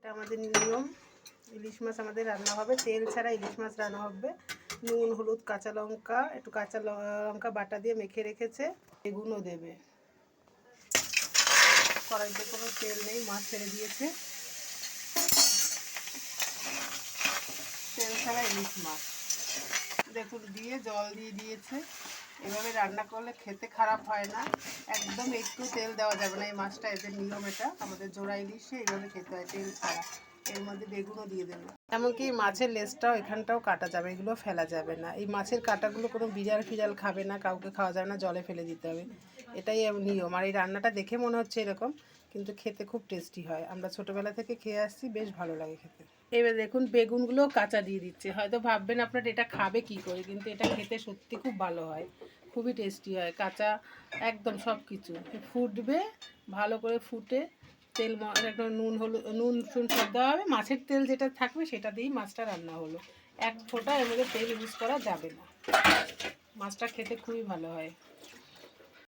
এটা আমাদের নিয়ম। ইলিশ মাছ আমাদের রান্না হবে, তেল ছাড়া ইলিশ মাছ রান্না হবে। নুন, হলুদ, কাঁচা লঙ্কা, একটু কাঁচা লঙ্কা বাটা দিয়ে মেখে রেখেছে। বেগুনও দেবে। কড়াইতে কোনো তেল নেই, মাছ ছেড়ে দিয়েছে। তেল ছাড়া ইলিশ মাছ দেখুন, দিয়ে জল দিয়ে দিয়েছে। এভাবে রান্না করলে খেতে খারাপ হয় না, একদম একটু তেল দেওয়া যাবে না। এই মাছটা এদের নিয়ম, এটা আমাদের জোড়া ইলিশে এইভাবে খেতে হয় তেল ছাড়া। এর মধ্যে বেগুনও দিয়ে দেবে। এমনকি মাছের লেজটাও এখানটাও কাটা যাবে, এগুলো ফেলা যাবে না। এই মাছের কাঁটাগুলো কোনো বিড়াল ফিড়াল খাবে না, কাউকে খাওয়া যাবে না, জলে ফেলে দিতে হবে। এটাই নিয়ম। আর এই রান্নাটা দেখে মনে হচ্ছে এরকম, কিন্তু খেতে খুব টেস্টি হয়। আমরা ছোটোবেলা থেকে খেয়ে আসছি, বেশ ভালো লাগে খেতে। এবার দেখুন বেগুনগুলো কাঁচা দিয়ে দিচ্ছে। হয়তো ভাববেন আপনার এটা খাবে কি করে, কিন্তু এটা খেতে সত্যি খুব ভালো হয়, খুবই টেস্টি হয়। কাঁচা একদম সব কিছু ফুটবে, ভালো করে ফুটে তেল একদম নুন সব দেওয়া হবে। মাছের তেল যেটা থাকবে সেটা দিয়েই মাছটা রান্না হলো। এক ফোঁটা এর মধ্যে তেল ইউজ করা যাবে না। মাছটা খেতে খুবই ভালো হয়।